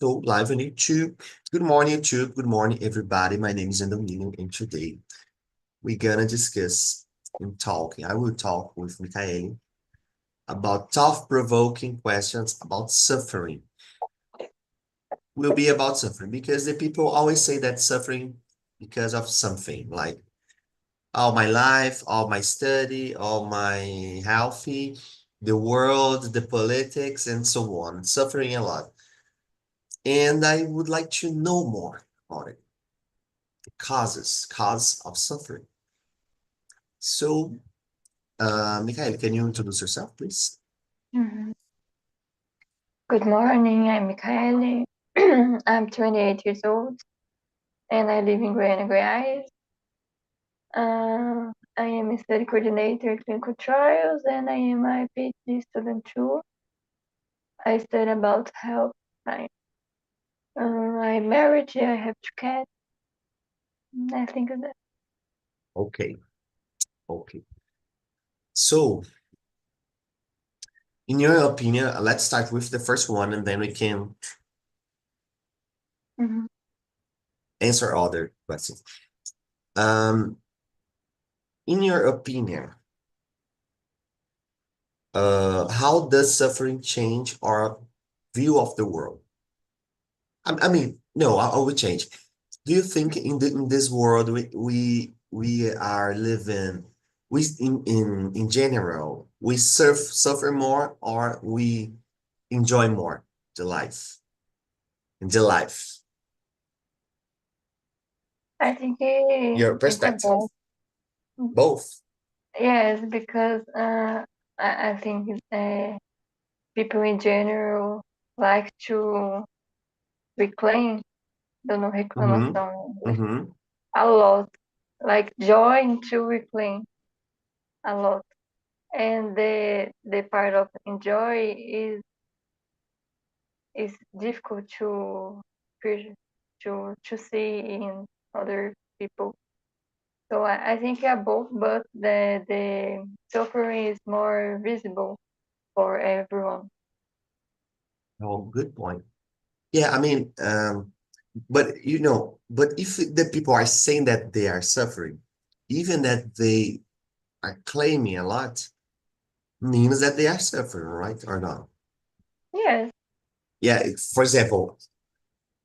So live on YouTube. Good morning, YouTube. Good morning, everybody. My name is Andomino, and today we're gonna discuss and talking. I will talk with Michael about thought-provoking questions about suffering. Will be about suffering because the people always say that suffering because of something like all my life, all my study, all my healthy, the world, the politics, and so on. Suffering a lot. And I would like to know more about it. Cause of suffering. So, Mikhail, can you introduce yourself, please? Mhm. Good morning, I'm Michaele. I'm 28 years old and I live in Goiânia, Goiás. I am a study coordinator at clinical trials and I am a PhD student too. I study about health science. I'm married, I have two cats. I think of that. Okay, okay. So, in your opinion, let's start with the first one, and then we can Mhm. answer other questions. Um, in your opinion, how does suffering change our view of the world? No, I will change. Do you think in this world we are living in general we suffer more or we enjoy more the life in the life? I think Your it's a perspective, both. both. Yes, because I think people in general like to reclaim, don't know Mm-hmm. reclamação em inglês, Mm-hmm. a lot, like join to reclaim a lot. And the part of enjoy is difficult to see in other people. So I think yeah, both, but the suffering is more visible for everyone. Oh, good point. Yeah, but but if the people are saying that they are suffering, even that they are claiming a lot, means that they are suffering, right? Or not? Yes, Yeah, for example,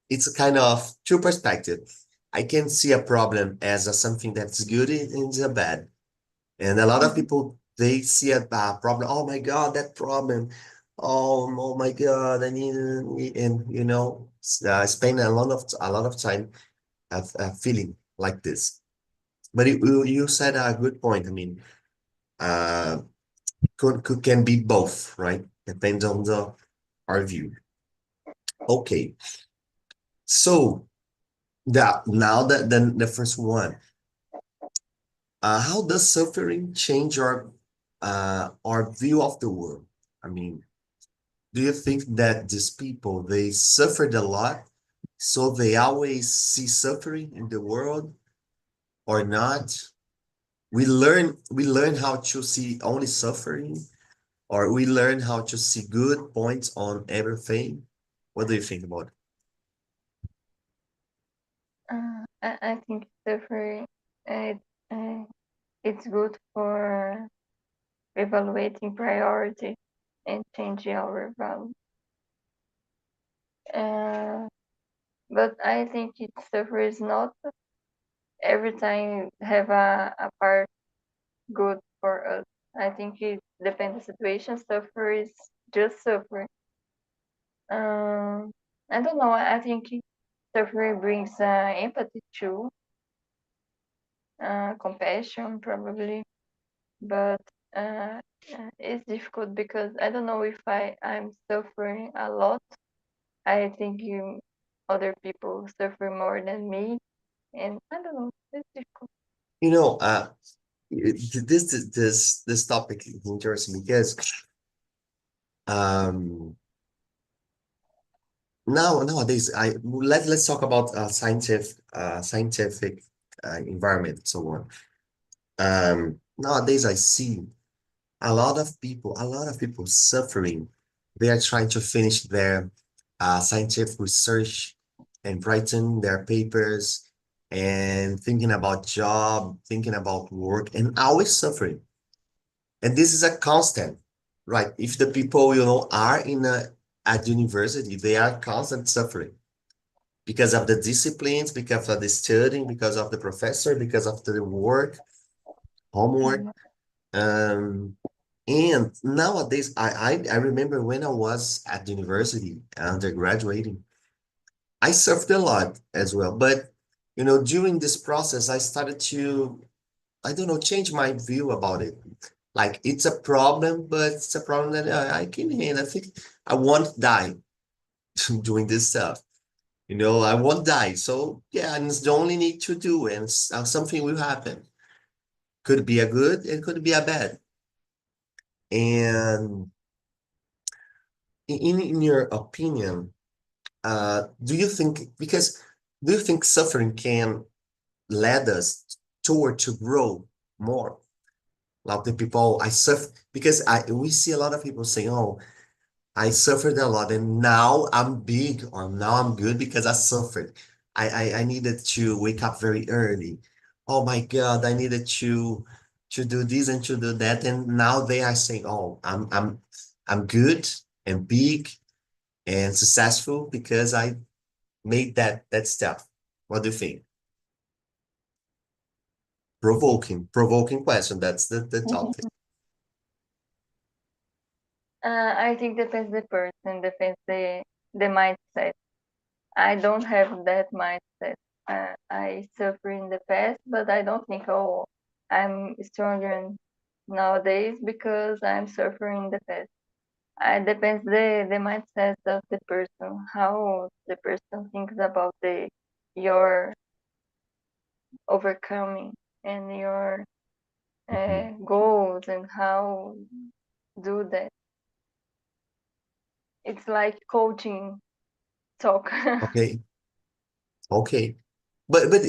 it's a kind of two perspective. I can see a problem as something that's good and a bad. And a lot of mhm, people they see a problem. Oh my God, that problem. Oh my God, I need and spend a lot of time feeling like this. But you said a good point. Uh, can be both, right? Depends on the our view. Okay, so that now that then the first one, how does suffering change our view of the world? I mean, do you think that these people they suffered a lot, so they always see suffering in the world, or not? We learn how to see only suffering, or we learn how to see good points on everything. What do you think about it? I think suffering uh, uh, it's good for evaluating priority and changing our value. Uh, but I think it suffers not every time have a part good for us. I think it depends the situation. Suffer is just suffering. Um, I don't know. I think suffering brings empathy too, compassion probably, but it's difficult because I don't know if I'm suffering a lot. I think other people suffer more than me, and I don't know. It's difficult. You know, this topic is interesting because um nowadays let's talk about scientific environment and so on. Nowadays I see a lot of people suffering. They are trying to finish their scientific research and writing their papers and thinking about job, thinking about work, and always suffering. And this is a constant, right? If the people, are at university, they are constant suffering because of the disciplines, because of the studying, because of the professor, because of the work, homework. Mhm. Um, and nowadays, I remember when I was at the university, undergraduating, I suffered a lot as well. But, during this process, I started to, I don't know, change my view about it. Like it's a problem, but it's a problem that I can handle. I think I won't die doing this stuff. I won't die. So yeah, and it's the only need to do, and something will happen. Could be a good, and could be a bad. And in your opinion, do you think do you think suffering can lead us toward to grow more? Like the people I suffer because we see a lot of people saying, "Oh, I suffered a lot and now I'm big or now I'm good because I suffered. I needed to wake up very early. Oh my God, I needed to do this and to do that. And now they are saying, oh, I'm good and big and successful because I made that step. What do you think? Provoking question. That's the topic. I think depends the person, depends the mindset. I don't have that mindset. I suffer in the past, but I don't think, oh, I'm stronger nowadays because I'm suffering in the past. It depends the mindset of the person, how the person thinks about the your overcoming and your Mhm. goals and how do that. It's like coaching talk. Okay. Okay. But but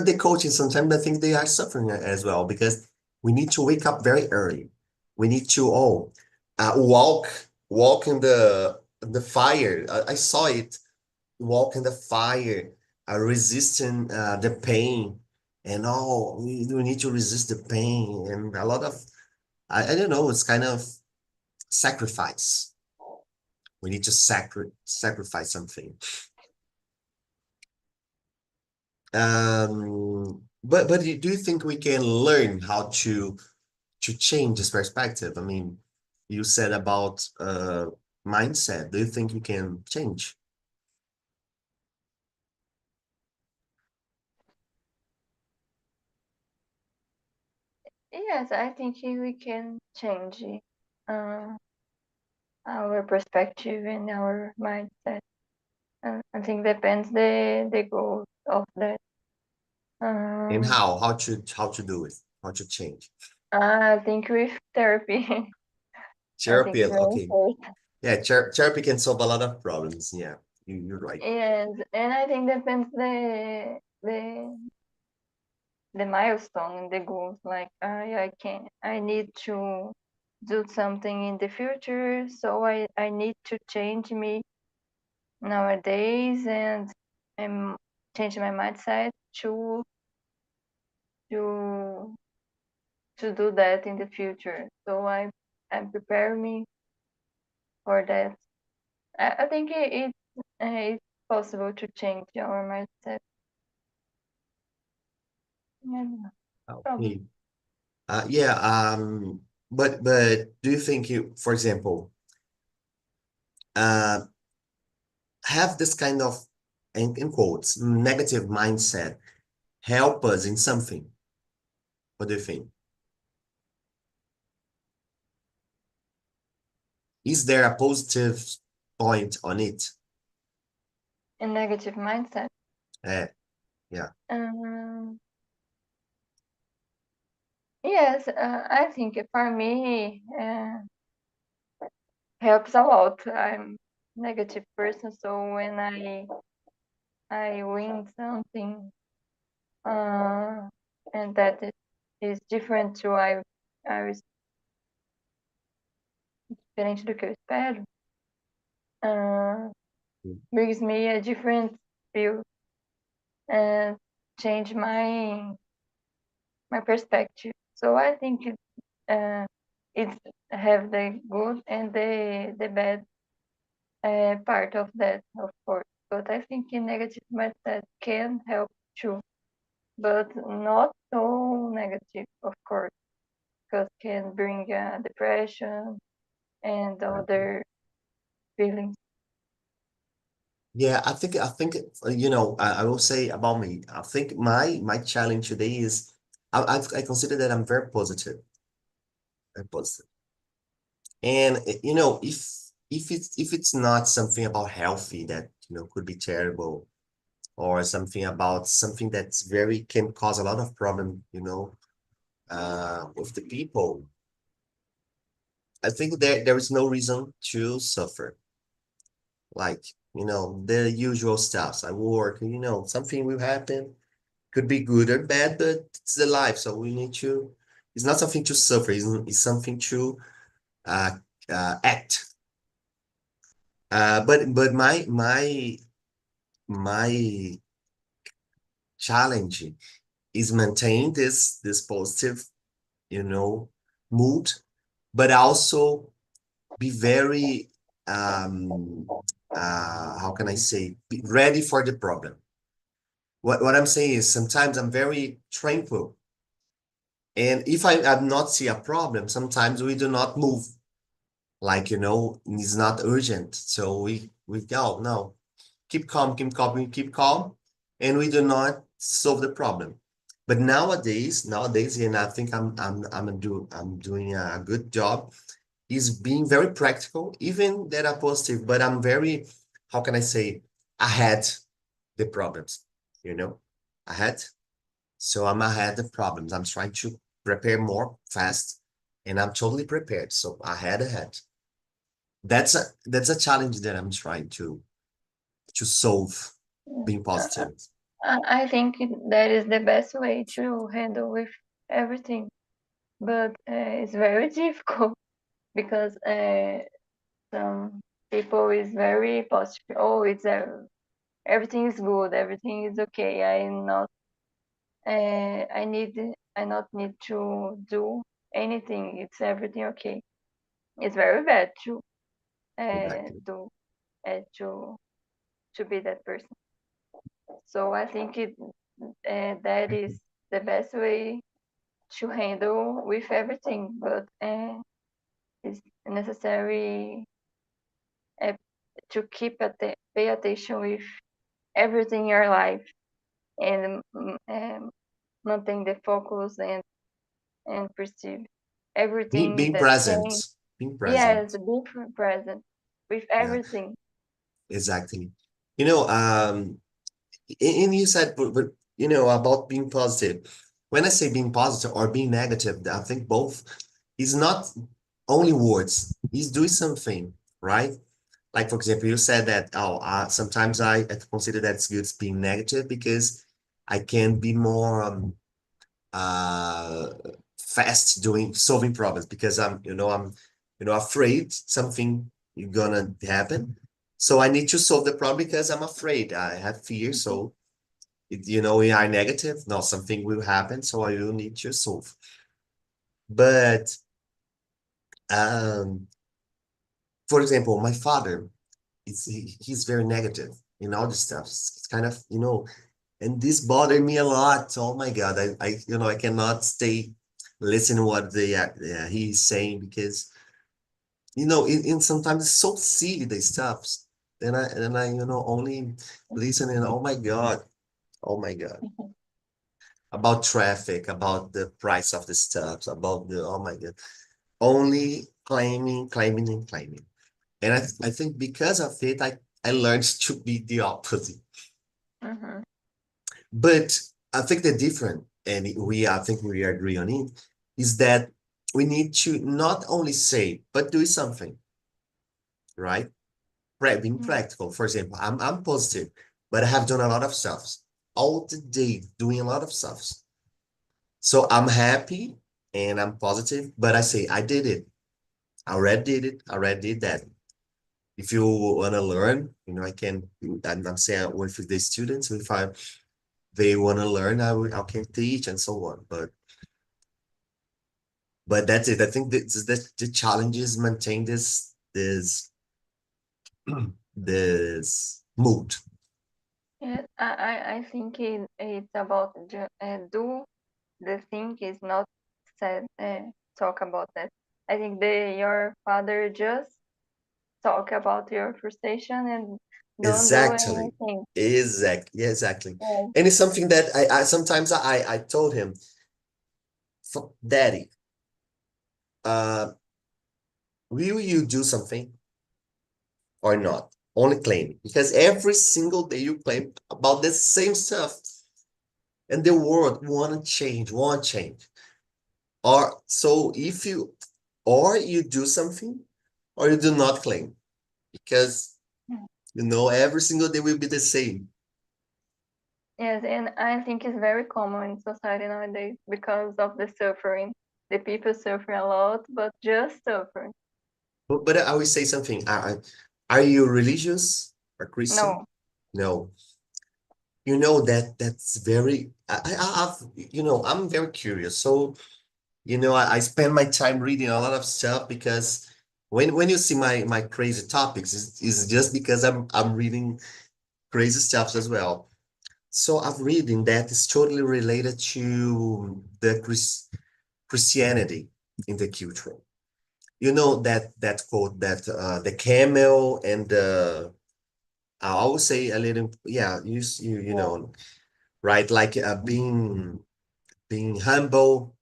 the coaches sometimes I think they are suffering as well because we need to wake up very early. We need to walk in the fire. I saw it walk in the fire, resisting the pain, and all we need to resist the pain and a lot of I don't know. It's kind of sacrifice. We need to sacrifice something. But do you think we can learn how to change this perspective? I mean, you said about mindset. Do you think you can change? Yes, I think we can change uh, our perspective and our mindset. I think depends the goal of that. And Um, how to do it? How to change? I think with therapy, I think Therapy, it's very okay. important. Yeah, therapy can solve a lot of problems. Yeah, you're right. And I think depends the milestone and the goals. Like I need to do something in the future, so I need to change me nowadays and change my mindset to to do that in the future. So I'm preparing me for that. I think it's possible to change our mindset. Yeah, probably. Okay. Yeah. But do you think for example, uh, have this kind of in quotes negative mindset help us in something? What do you think? Is there a positive point on it? A negative mindset. Uh, yeah. Um, yes, I think for me helps a lot. I'm negative person, so when I win something, uh, and that is different to I was diferente do que eu espero. uh, brings me a different view and change my perspective. So I think it have the good and the bad part of that, of course. But I think a negative mindset can help too, but not so negative, of course, because can bring depression and other feelings. Yeah, I think you know, I will say about me. I think my challenge today is I consider that I'm very positive. And you know, if it's not something about healthy that you know could be terrible, or something about something that's very can cause a lot of problem, you know, with the people, I think there is no reason to suffer. Like, you know, the usual stuffs. I work, you know, something will happen, could be good or bad, but it's the life. So we need to, it's not something to suffer, it's something to uh, act. But my challenge is maintain this positive, you know, mood, but also be very how can I say, be ready for the problem. What I'm saying is sometimes I'm very tranquil. And if I'm not see a problem, sometimes we do not move. Like, you know, it's not urgent. So we go, no, keep calm, keep calm, keep calm, and we do not solve the problem. But nowadays, and I think I'm doing a good job, is being very practical, even that are positive, but I'm very, how can I say, ahead the problems, you know, ahead. So I'm ahead of problems. I'm trying to prepare more fast, and I'm totally prepared. So ahead. That's a challenge that I'm trying to solve, being Uh, positive. I think that is the best way to handle with everything, but it's very difficult because some people is very positive. Oh, it's everything is good, everything is okay. I not need to do anything. It's everything okay. It's very bad to Exactly. do to be that person. So I think that is the best way to handle with everything, but it's necessary uh, to pay attention with everything in your life and maintain the focus and perceive everything Being that change. present, being Yes, present. be present with Yeah, everything. exactly. You know, and you said, but you know, about being positive. When I say being positive or being negative, I think both is not only words. He's doing something, right? Like for example, you said that, oh, sometimes I consider that's good being negative because I can be more uh fast doing solving problems because I'm afraid something is gonna happen. So I need to solve the problem because I'm afraid. I have fear. So we are negative. No, something will happen. So I will need to solve. But um, for example, my father, he's very negative in all this stuff. It's kind of, and this bothered me a lot. Oh my God, I cannot stay listen what he's saying because in sometimes it's so silly the stuffs. Then I only listen and oh my God, about traffic, about the price of the stuffs, about the oh my God, only claiming, claiming, and claiming. And I think because of it, I learned to be the opposite. Hmm. But I think the different, and I think we agree on it, is that we need to not only say, but do something, right? Being practical. For example, I'm positive, but I have done a lot of stuff all the day, doing a lot of stuff. So I'm happy and I'm positive, but I say I did it. I already did it. I already did that. If you want to learn, I can, I'm saying with the students, if they want to learn, I can teach and so on. But that's it. I think the challenge is maintain this mood. Yes, I think it's about do the thing is not said talk about that. I think your father just talk about your frustration and don't do Exactly. anything. Exactly. Yeah, exactly. Yeah. And it's something that I sometimes I told him, Daddy, uh, will you do something or not? Only claim because every single day you claim about the same stuff, and the world won't change. Or so if you or you do something or you do not claim because every single day will be the same. Yes, and I think it's very common in society nowadays because of the suffering. The people suffer a lot, but just suffering. But I will say something. Are you religious or Christian? No, No. You know that's very I'm very curious. So, I spend my time reading a lot of stuff because when you see my crazy topics, is just because I'm reading crazy stuff as well. So I'm reading that is totally related to the Christianity in the culture. You know that quote that the camel and the I always say a little, yeah, you yeah, know, right? Like being humble.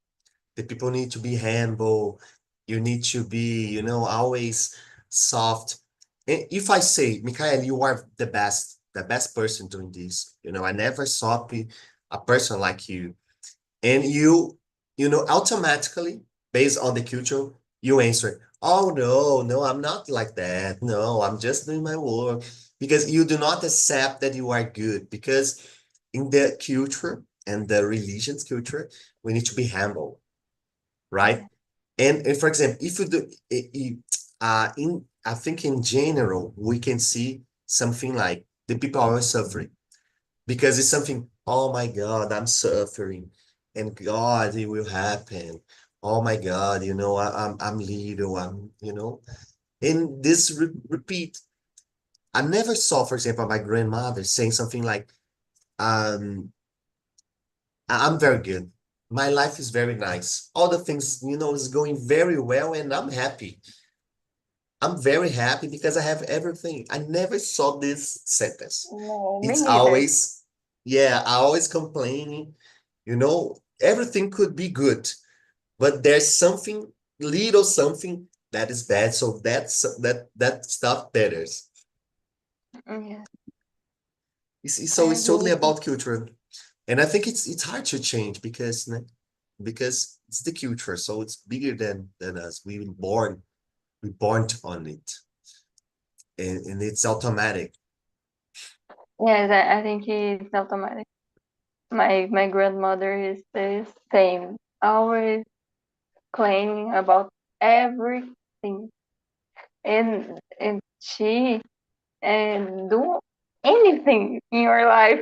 The people need to be humble. You need to be, always soft. And if I say, Mikhail, you are the best person doing this. I never saw a person like you. And automatically, based on the culture, you answer, oh, no, no, I'm not like that. No, I'm just doing my work. Because you do not accept that you are good. Because in the culture and the religion's culture, we need to be humble, right? yeah, And for example, if you do, I think in general, we can see something like the people are suffering because it's something, oh my God, I'm suffering, and God, it will happen. Oh my God, I'm little, and this repeat. I never saw, for example, my grandmother saying something like, um, I'm very good. My life is very nice. All the things, is going very well, and I'm happy. I'm very happy because I have everything. I never saw this sentence. no, me It's neither. always, yeah, I always complaining. Everything could be good, but there's something, little something that is bad. So that stuff matters. Yeah, So I it's agree totally with you. about culture, and I think it's hard to change because it's the culture, so it's bigger than us. We born on it, and it's automatic. Yes, I think it's automatic. My grandmother is the same, always claiming about everything, and she and do anything in your life,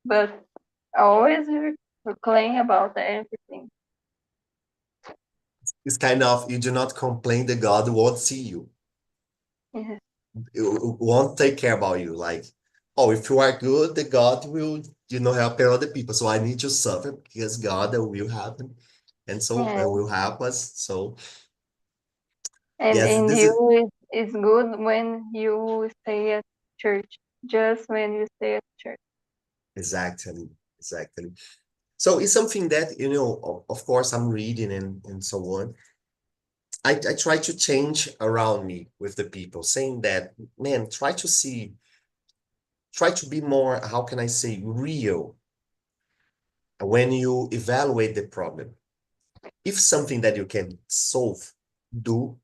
but always complain about everything. It's kind of you do not complain that God won't see you, Yes, won't take care about you. Like, oh, if you are good, the God will, help other people. So I need to suffer because God will happen, and so yes. will help us. So yes, And this is you is good when you stay at church, just when you stay at church. exactly. So it's something that, of course, I'm reading and so on. I try to change around me with the people, saying that, man, try to be more, how can I say, real when you evaluate the problem. If something that you can solve, do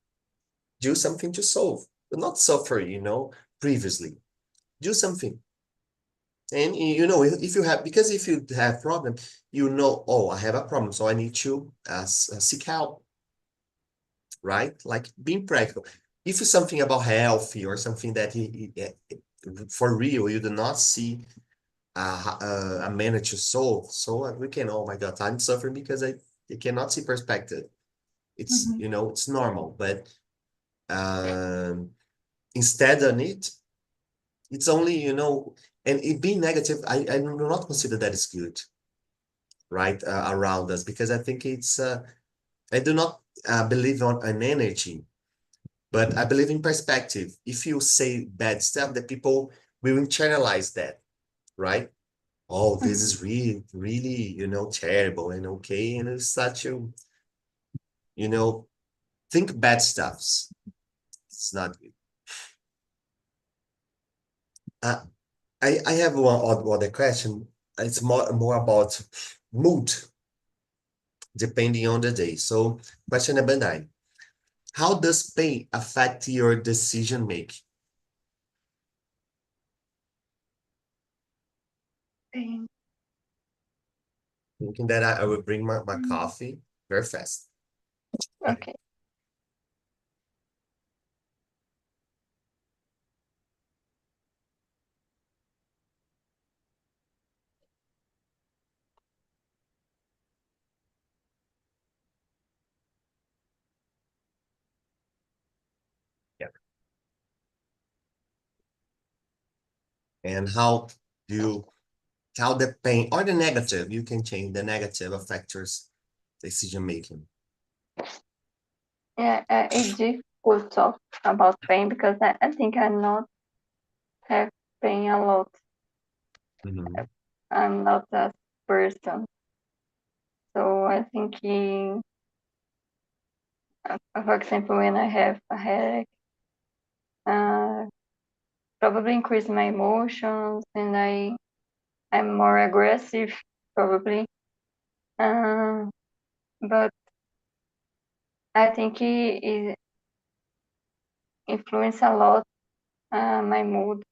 do something to solve. Do not suffer, previously. Do something. And if you have, because if you have problem, oh, I have a problem, so I need to seek help, right? Like being practical. if it's something about healthy or something that for real, you do not see a manner to solve, so we can, oh my God, I'm suffering because I cannot see perspective. It's, Mhm. it's normal, but um, instead on it, it's only, and it being negative, I do not consider that is good, right, around us, because I think I do not believe on an energy, but I believe in perspective. If you say bad stuff, the people will internalize that, right? Oh, this Mhm. is really, really, terrible and okay. And it's such a, you know, think bad stuffs. It's not good. Uh, I have one other question. It's more about mood, depending on the day. So, question number 9. How does pain affect your decision making? Pain. Thinking that I will bring my Mm. coffee very fast. Okay. Yeah. And how do you, how the pain or the negative, you can change the negative factors decision making. Yeah, it's difficult to talk about pain because I think I not have pain a lot. Mhm. I'm not that person. So I think, for example, when I have a headache, uh, probably increase my emotions and I'm more aggressive, probably. Uh, but I think it influence a lot my mood.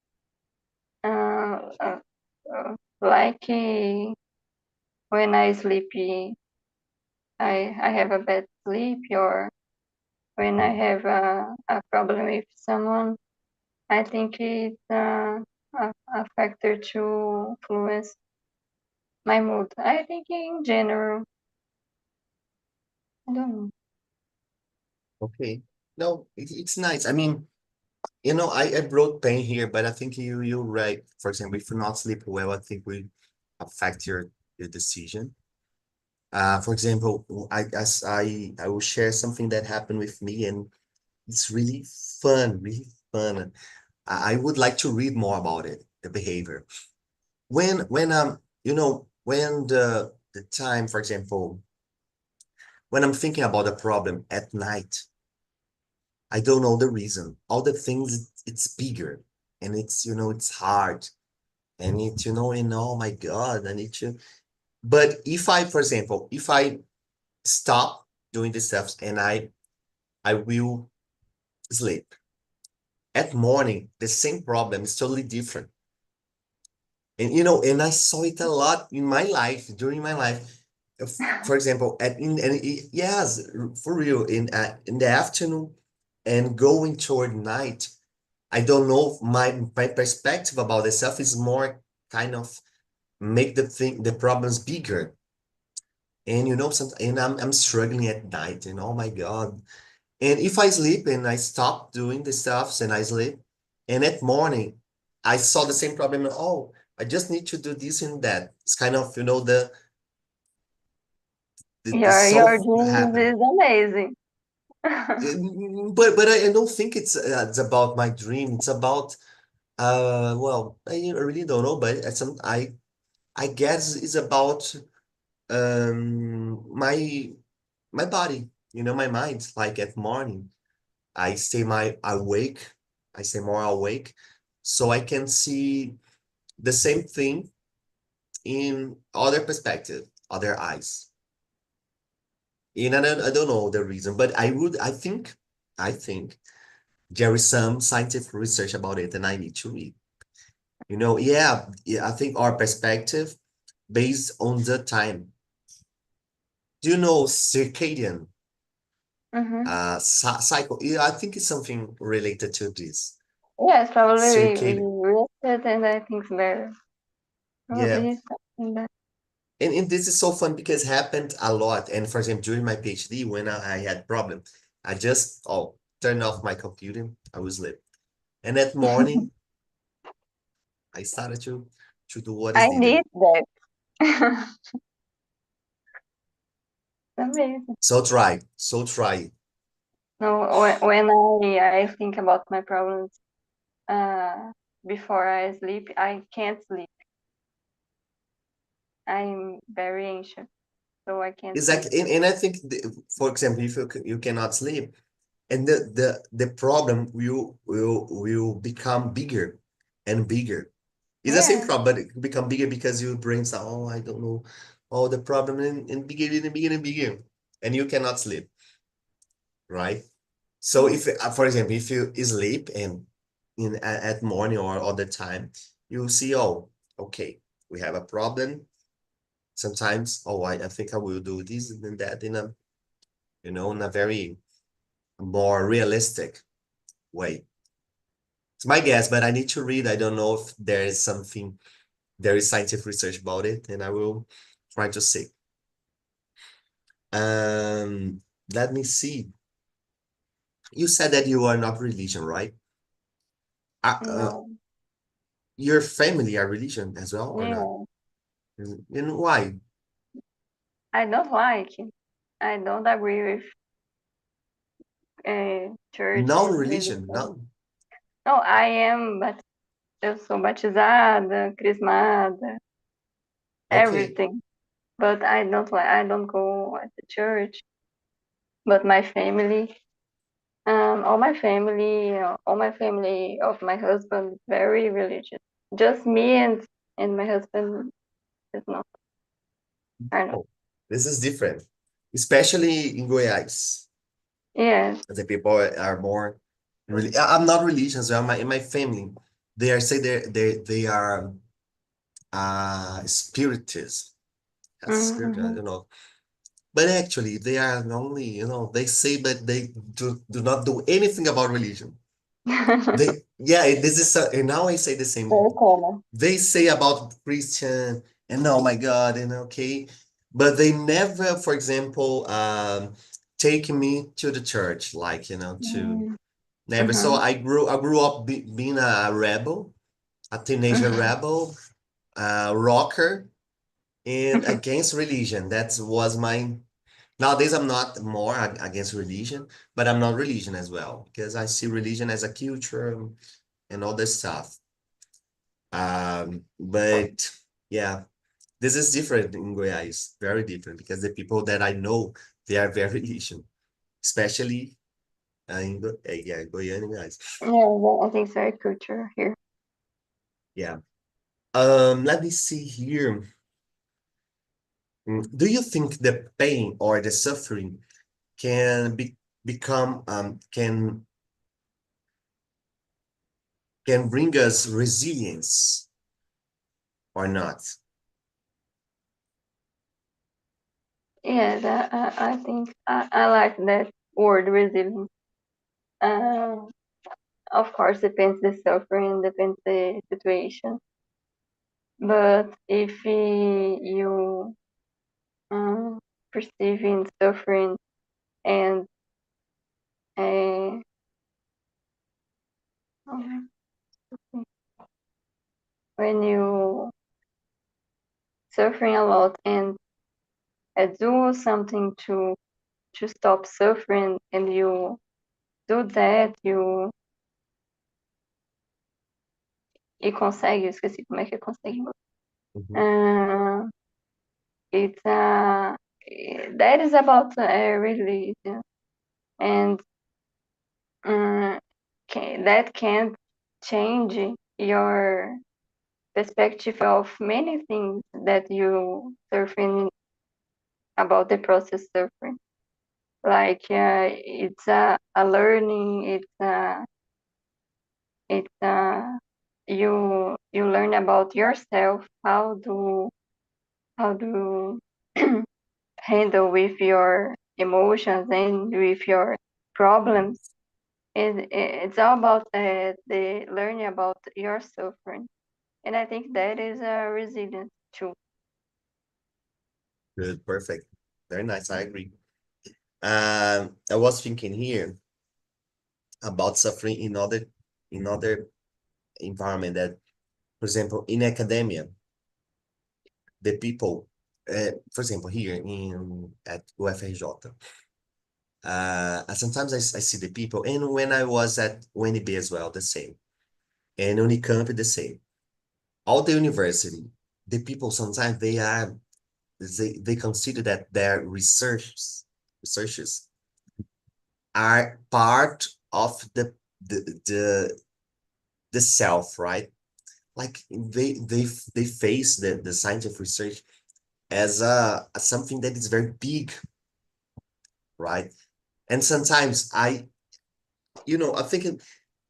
Uh, uh, like when I sleep, I have a bad sleep, or when I have a problem with someone, I think it's a factor to influence my mood. I think in general, I don't know. Okay. No, it's nice. I mean, I brought pain here, but I think you're right. For example, if you not sleep well, I think will affect your decision. For example, I will share something that happened with me, and it's really fun, really fun. I would like to read more about it, the behavior. When the time, for example, when I'm thinking about a problem at night, I don't know the reason. All the things, it's bigger, and it's hard, and and oh my God, I need to. But if I, for example, if I stop doing the steps and I will sleep at morning, the same problem is totally different. And I saw it a lot in my life, during my life. For example, yes, for real, in the afternoon and going toward night, I don't know, my perspective about the self is more kind of make the problems bigger. And and I'm struggling at night, and oh my God. And if I sleep and I stop doing the stuffs and I sleep, and at morning I saw the same problem. Oh, I just need to do this and that. It's kind of, the Your solve dreams happen. is amazing. But I don't think it's about my dream. It's about well, I really don't know, but I guess it's about my body, my mind. Like at morning, I stay more awake, so I can see the same thing in other perspective, other eyes. And I don't know the reason, but I think there is some scientific research about it, and I need to read. Yeah, I think our perspective based on the time. Do you know circadian? cycle. Yeah, I think it's something related to this. Yes, probably we Circadian. read it, and I think it's better. Yeah. Probably something that. And this is so fun because it happened a lot. And for example, during my PhD, when I had problem, I just turn off my computer, I was sleep. And that morning, I started to do what is I needed. need that. Amazing. So try. No, when I think about my problems before I sleep, I can't sleep. I'm very anxious, so I can't sleep. Exactly. And I think, for example, if you cannot sleep, and the problem will become bigger and bigger. It's the same Yeah. problem, but it will become bigger because your brain start, I don't know, the problem and bigger and bigger and bigger, and you cannot sleep, right? So Yeah. if, for example, if you sleep and at morning or other time, you see, okay, we have a problem. Sometimes, I think I will do this and that in a, in a very more realistic way. It's my guess, but I need to read. I don't know if there is scientific research about it, and I will try to see. Um, Let me see. You said that you are not religion, right? Uh, uh, No. your family are religion as well or not? Yeah. And why? I don't like it. I don't agree with churches, Non-religion, religion. no. No, I am, but eu sou batizada, crismada, Okay. everything. But I don't like. I don't go at the church. But my family, all my family of my husband, very religious. Just me and my husband is not. I know. Oh, this is different, especially in Goiás. Yes. The people are more really. I'm not religious. So in my family, they are say they are spiritists. That's spiritual. I Mm-hmm. don't know. But actually, they are only, they say that they do not do anything about religion. This is, and now I say the same. Very common. They say about Christian, and oh my God, and okay, but they never, for example, take me to the church, like, to never. So Mm-hmm. I grew up being a rebel, a teenager rebel, rocker, and against religion. That was my. Nowadays, I'm not more against religion, but I'm not religion as well because I see religion as a culture and all this stuff. But yeah, this is different in Goiás, very different because the people that I know, they are very religion, especially Goiânia guys. Yeah, well, I think it's very culture here. Yeah. Let me see here. Do you think the pain or the suffering can become can bring us resilience or not? Yes, I think I like that word resilience. Uh, of course, depends the suffering, depends the situation. But if you um, perceiving suffering and uh, when you suffering a lot and do something to stop suffering and you do that, e consegue, eu esqueci como é que consegue. Mhm. Uh, it's that is about religion and that can change your perspective of many things that you surfing about the process suffering. Like it's a learning. It's you learn about yourself how to handle with your emotions and with your problems. It's all about the learning about your suffering. And I think that is a resilience too. Good, perfect. Very nice, I agree. I was thinking here about suffering in other environment that, for example, in academia, the people, for example, here in at UFRJ, sometimes I see the people, and when I was at UNB as well, the same, and Unicamp, the same. All the university, the people sometimes they consider that their researchers are part of the self, right? Like they face the scientific research as as something that is very big, right? And sometimes I'm thinking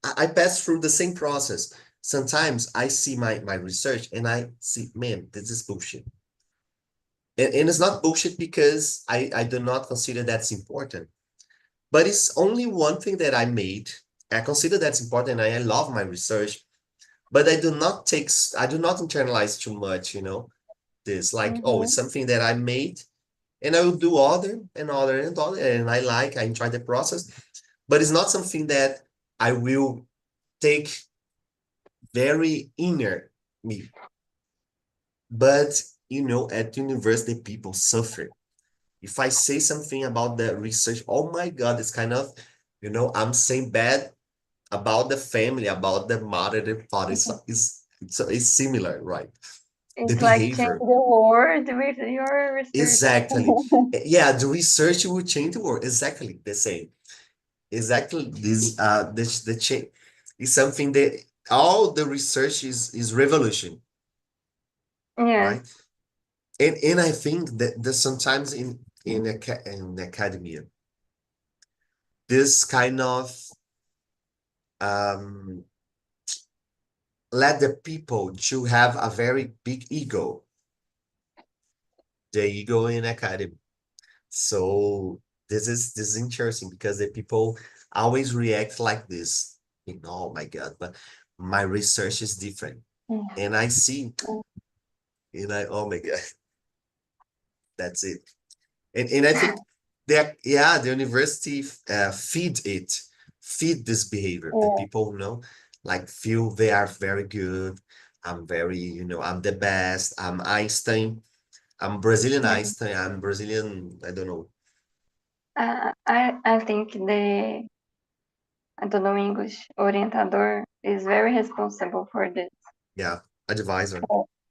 I pass through the same process. Sometimes I see my research and I see, man, this is bullshit. And it's not bullshit because I do not consider that's important, but it's only one thing that I made. I consider that's important. And I love my research, but I do not internalize too much, this like, oh, Mm-hmm. it's something that I made and I will do other and other and other. And I enjoy the process, but it's not something that I will take very inner me. But, at university, people suffer. If I say something about the research, oh my God, it's kind of, I'm saying bad about the family, about the mother, the father. It's similar, right? The It's like change behavior. the world with your research. Exactly. Yeah, the research will change the world. Exactly the same. Exactly. This the change is something that all the research is revolution, Yes. right? And I think that sometimes in academia, this kind of um let the people to have a very big ego, the ego in academy. So this is interesting because the people always react like this. Oh my God, but my research is different. And I see, oh my God, that's it. And I think that, yeah, the university feed this behavior. The Yeah. people, like feel they are very good. I'm very, I'm the best. I'm Einstein. I'm Brazilian Yeah. Einstein. I'm Brazilian, I don't know. I think I don't know English, orientador is very responsible for this. Yeah, advisor.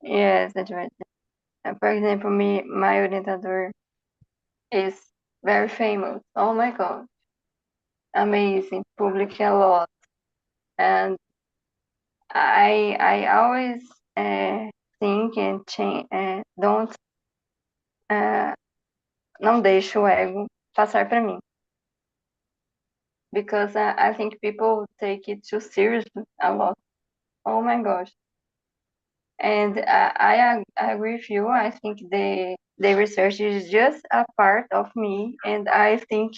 Yes, that's right. For example, my orientador is very famous. Oh my God, amazing, public a lot, and I always think and change, don't não deixo o ego passar para mim, because I think people take it too seriously a lot. Oh my gosh. And I agree with you. I think the research is just a part of me, and I think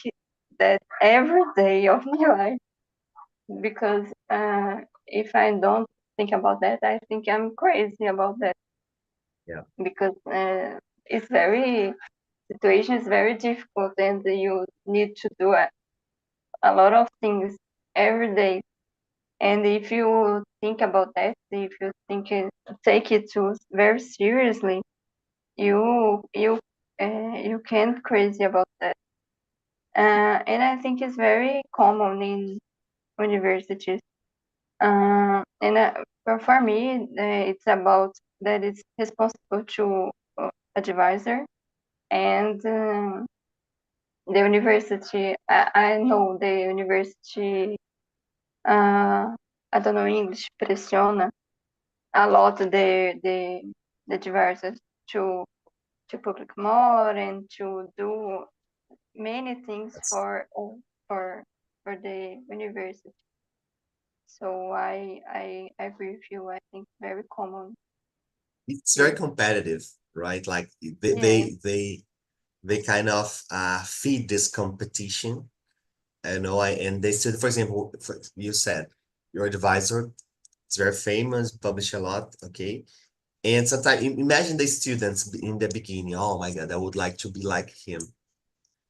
that every day of my life, because if I don't think about that, I think I'm crazy about that, Yeah. because it's very situation is very difficult, and you need to do a lot of things every day. And if you think about that, if you take it too very seriously, you you you can't crazy about that. And I think it's very common in universities. And for me, it's about that it's responsible to advisor and the university. I know the university. I don't know English. Pressiona a lot the advisors to public more and to do many things That's for for the university. So I agree with you. I think very common it's very here. competitive, right? Like Yes. they they kind of feed this competition. And they said, for example, you said your advisor is very famous, published a lot, okay? And sometimes imagine the students in the beginning, oh my God, I would like to be like him,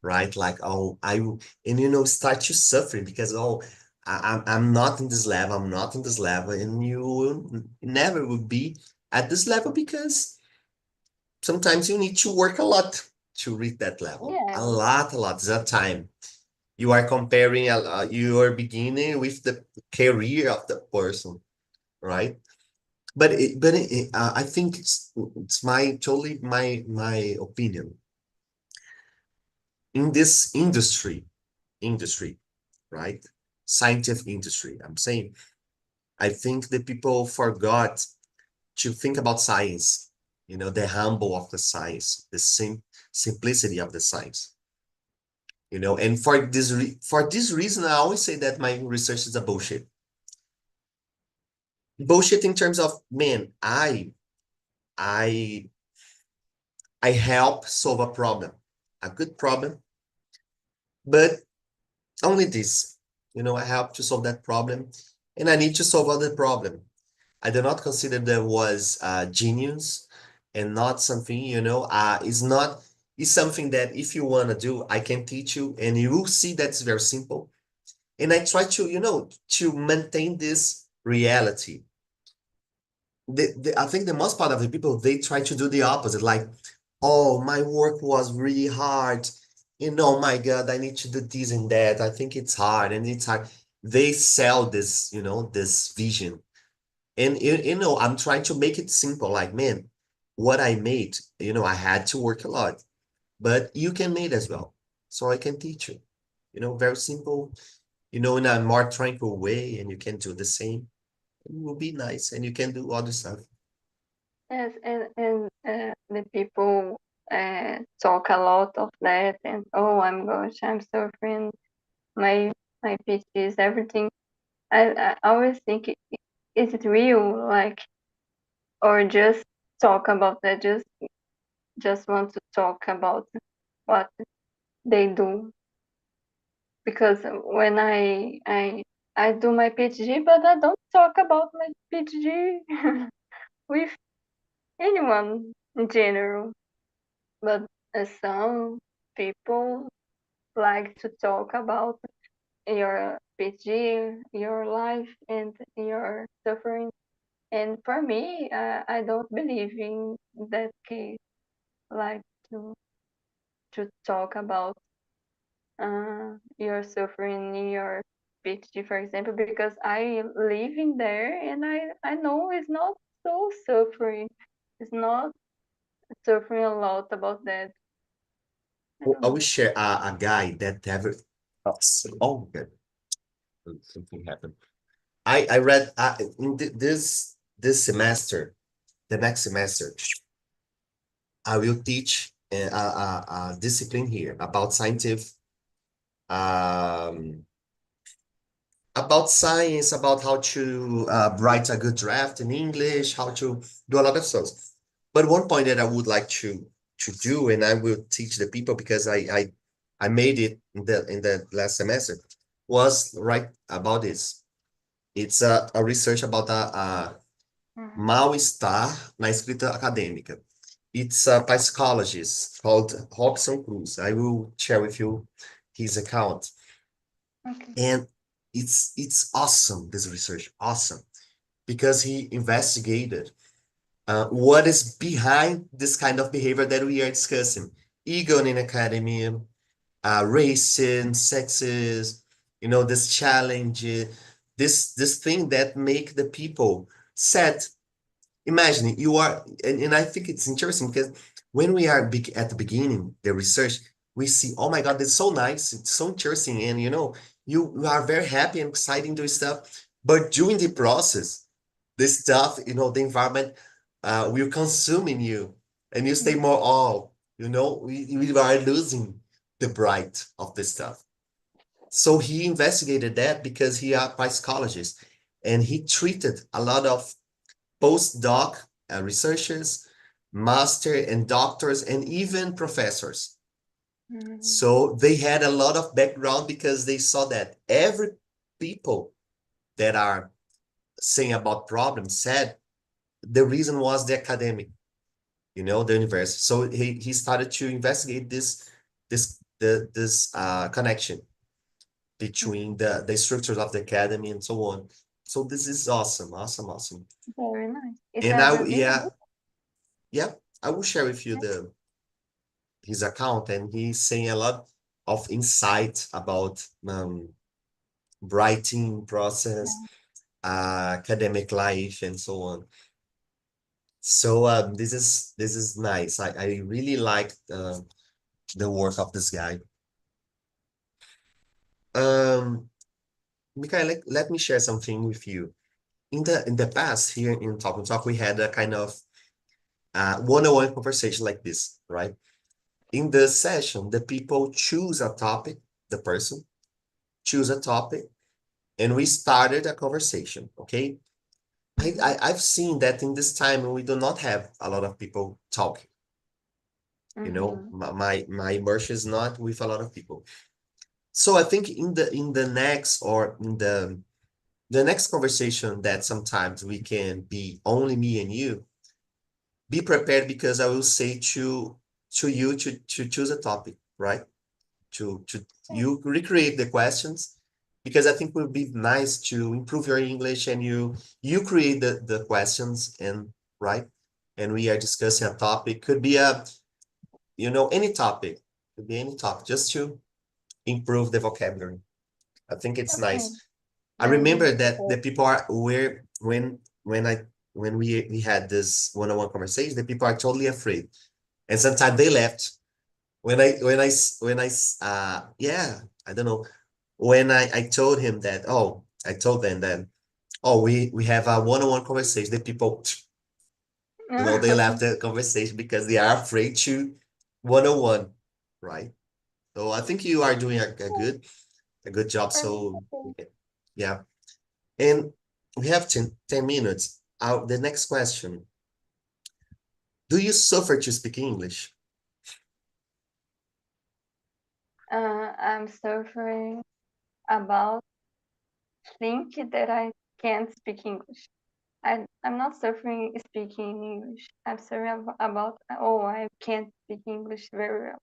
right? Like, oh, and start to suffering because, oh, I'm not in this level, I'm not in this level, and you will never will be at this level because sometimes you need to work a lot to reach that level. Yeah, A lot. It's a time. You are comparing your beginning with the career of the person, right? But I think it's my totally my opinion in this industry, right? Scientific industry. I'm saying I think the people forgot to think about science. The humble of the science, the simplicity of the science. And for this reason, I always say that my research is a bullshit. Bullshit in terms of, man, I I help solve a problem, a good problem, but only this. I help to solve that problem, and I need to solve other problem. I do not consider there was genius, and not something. Is not is something that if you want to do, I can teach you, and you will see that's very simple. And I try to maintain this reality. I think the most part of the people, they try to do the opposite, like, oh, my work was really hard. My God, I need to do this and that. I think it's hard and it's hard. They sell this, this vision. And, I'm trying to make it simple. Like, man, what I made, I had to work a lot, but you can make as well. So I can teach you, very simple, in a more tranquil way, and you can do the same. It will be nice, and you can do other stuff. yes, and the people talk a lot of that, and oh, I'm suffering. My my PhD is everything. I always think, is it real? Like, or just talk about that? Just want to talk about what they do, because when I do my PhD, but I don't talk about my PhD with anyone in general. But some people like to talk about your PhD, your life, and your suffering. And for me, I don't believe in that case. Like to talk about your suffering in your PhD, for example, because I live in there and I know it's not so suffering. It's not suffering a lot about that. I Well, don't I will know. share a guy that ever. Oh, good. Something happened. I read in this semester, the next semester, I will teach a discipline here um, about science, about how to write a good draft in English, how to do a lot of stuff. But one point that I would like to do, and I will teach the people because I made it in the last semester, was write about this. It's a research about a Mhm. mal-estar na escrita acadêmica. It's a psychologist called Robson Cruz. I will share with you his account. Okay. And it's awesome, this research, awesome, because he investigated what is behind this kind of behavior that we are discussing. Ego in academia, racism, sexism, this challenge, this thing that make the people sad. Imagine you are, and I think it's interesting because when we are big at the beginning, the research, we see, oh my God, it's so nice, it's so interesting, and you are very happy and exciting doing stuff. But during the process, the stuff, the environment will consume in you, and you stay Mm. more all, we are losing the bright of the stuff. So he investigated that because he are a psychologist, and he treated a lot of postdoc researchers, master and doctors, and even professors. So they had a lot of background because they saw that every people that are saying about problems said the reason was the academic, the university. So he started to investigate this connection between the structures of the academy and so on. So this is awesome, awesome, awesome. Very nice. It And has I a big yeah, book. yeah, I will share with you his account, and he's saying a lot of insight about writing process, academic life, and so on. So this is nice. I really like the work of this guy. Um, Mikhail, let me share something with you. In the past here in Talk and Talk, we had a kind of one-on-one conversation like this, right? In the session, the people choose a topic, the person choose a topic, and we started a conversation, okay? I've seen that in this time we do not have a lot of people talking. My immersion is not with a lot of people. So I think in the next or in the next conversation that sometimes we can be only me and you, be prepared because I will say to you to choose a topic, right? To you recreate the questions because I think it would be nice to improve your English and you create the questions and right, and we are discussing a topic. Could be any topic, could be any topic, just to improve the vocabulary. I think it's Okay. nice. I Then remember that okay. the people are where when we had this one-on-one conversation, the people are totally afraid, and sometimes they left yeah, I don't know, when I told him that, I told them that, we have a one-on-one conversation, the people, they left the conversation because they are afraid to one-on-one, right? So I think you are doing a good job. So yeah, and we have 10 minutes. The next question: do you suffer to speak English? I'm suffering about think that I can't speak English. I'm not suffering speaking English. I'm suffering about I can't speak English very well.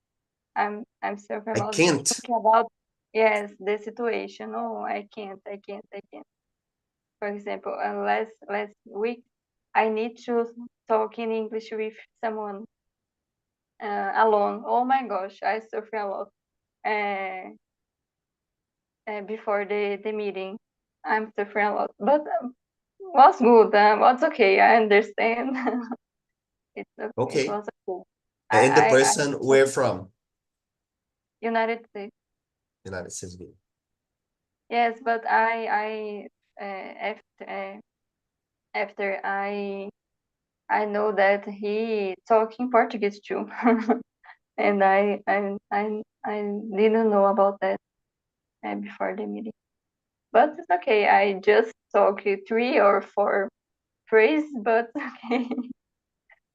I'm suffering I about can't. thinking about yes the situation. Oh, I can't. For example, last week I need to talk in English with someone alone. Oh my gosh, I suffer a lot. Uh, Before the meeting, I'm suffering a lot, but was good. Was okay. I understand. It Okay. was okay. And the I person where from? United States. United States. Yes, but after I know that he talking Portuguese too, and I didn't know about that before the meeting. But it's okay. I just talk 3 or 4 phrases, but okay,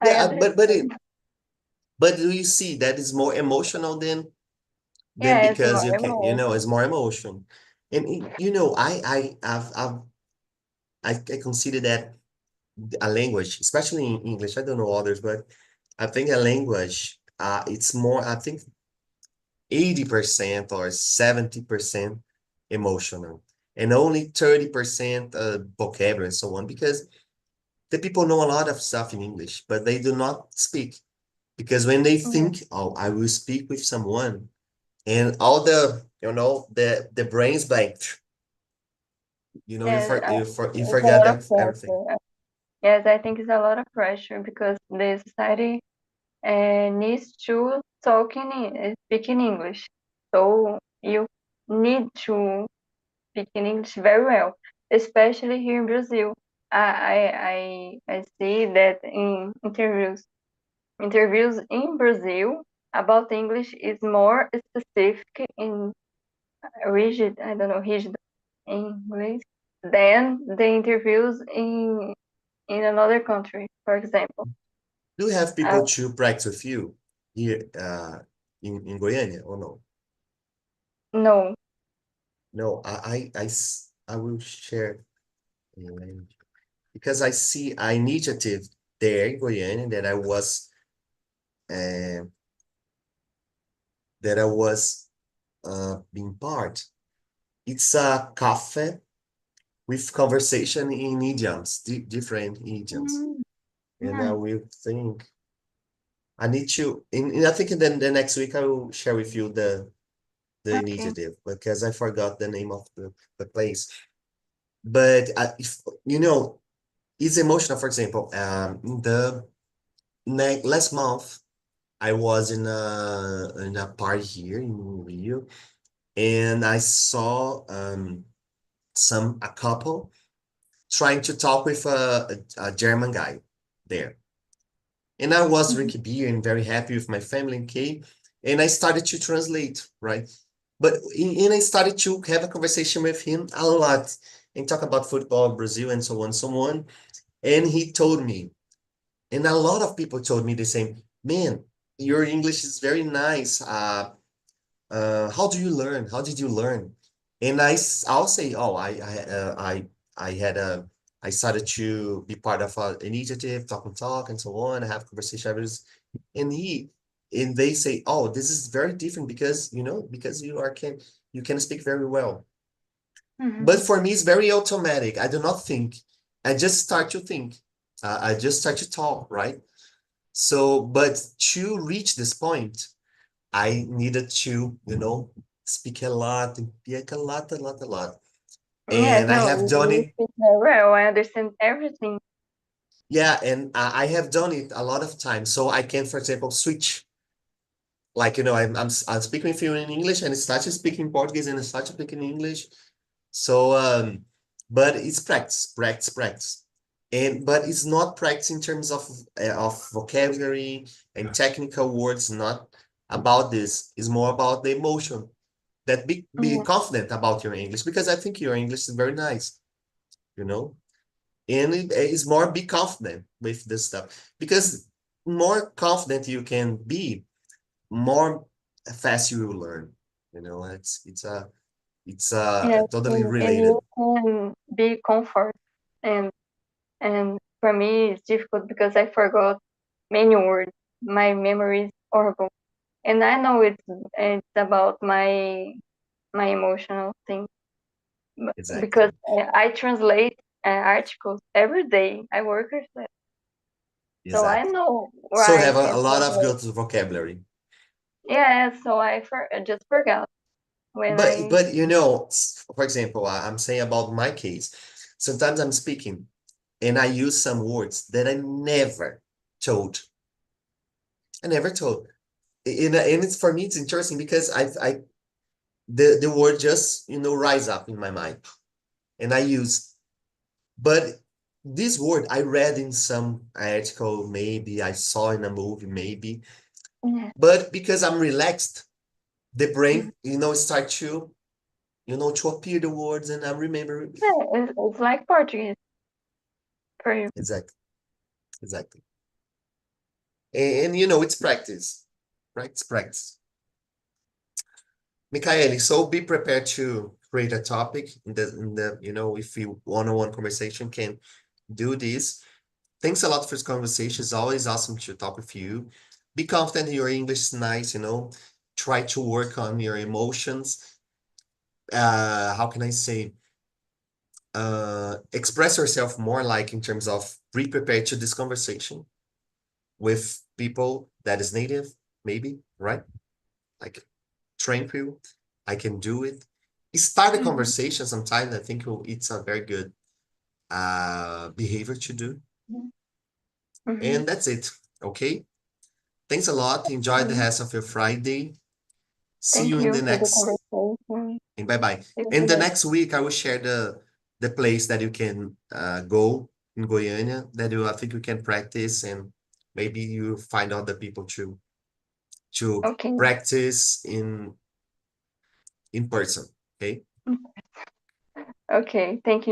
I Yeah, understand. but do you see that is more emotional than Yeah, it's because more you can, it's emotion. more emotion. And I consider that a language, especially in English, I don't know others, but I think a language, it's more, I think 80% or 70% emotional and only 30% vocabulary and so on, because the people know a lot of stuff in English, but they do not speak. Because when they Yeah. think, I will speak with someone, and all the brains blank, Yes, you it's a forget lot of everything. pressure. Yes, I think it's a lot of pressure because the society needs to speak in English. So you need to speak in English very well, especially here in Brazil. I see that in interviews in Brazil about English is more specific in rigid, I don't know, rigid in English than the interviews in another country, for example. Do you have Uh, people to practice with you here? in Goiânia or no? No. No, I will share because I see an initiative there in Goiânia uh, that I was being part. It's a cafe with conversation in idioms, different idioms. Mm, And I nice. will think I need to I think then the next week I will share with you the Okay. initiative because I forgot the name of the place. But if you know, it's emotional. For example, the last month I was in a party here in Rio, and I saw a couple trying to talk with a German guy there. And I was Mhm. drinking beer and very happy with my family and came, and I started to translate, right? But and I started to have a conversation with him a lot and talk about football, Brazil, and so on, so on. And he told me, and a lot of people told me the same, man, your English is very nice. How do you learn? How did you learn? And I'll say, oh, I had a, I started to be part of an initiative, talk and talk, and so on. I have conversations, and and they say, oh, this is very different because because you can speak very well. But Mhm. for me, it's very automatic. I do not think. I just start to think. I just start to talk, right? So, but to reach this point, I needed to, speak a lot, and speak a lot, a lot, a lot. Yes, And I no, have done you it. speak very well. I understand everything. Yeah, and I have done it a lot of times. So I can, for example, switch. Like, I'm speaking with you in English and start to speak in Portuguese and start to speak in English. So, but it's practice, practice, practice. But it's not practice in terms of vocabulary and technical words, not about this. It's more about the emotion that be Yeah. confident about your English because I think your English is very nice, you know, and it is more be confident with this stuff because more confident you can be, more fast you will learn. It's Yes, totally and you related. can be comfort. And and for me, it's difficult because I forgot many words. My memory is horrible, and I know it's about my emotional thing because Exactly. I translate articles every day. I work with that, so I Exactly. know So why have a and lot what of way. good vocabulary. Yeah, so I just forgot when I. But for example, I'm saying about my case. Sometimes I'm speaking and I use some words that told. I never told. And it's for me, it's interesting because the word just, rise up in my mind and I use, but this word I read in some article, maybe I saw in a movie, maybe, Yeah, but because I'm relaxed, the brain, start to, to appear the words and I remember. yeah, it's like Portuguese for you. Exactly, exactly. And it's practice, practice, practice. Michaeli, so be prepared to create a topic if you one-on-one conversation can do this. Thanks a lot for this conversation. It's always awesome to talk with you. Be confident your English is nice, Try to work on your emotions. How can I say? Express yourself more like in terms of be prepared to this conversation with people that is native, maybe, right? Like tranquil. I can do it. Start a Mhm. conversation sometimes. I think it's a very good behavior to do. Mhm. And that's it. Okay. Thanks a lot. Enjoy the Mhm. rest of your Friday. See Thank you in you the for the next conversation. and bye bye. See you In the later. next week, I will share the place that you can go in Goiânia that I think you can practice and maybe you find other people to Okay. practice in person. Okay. Okay. Thank you.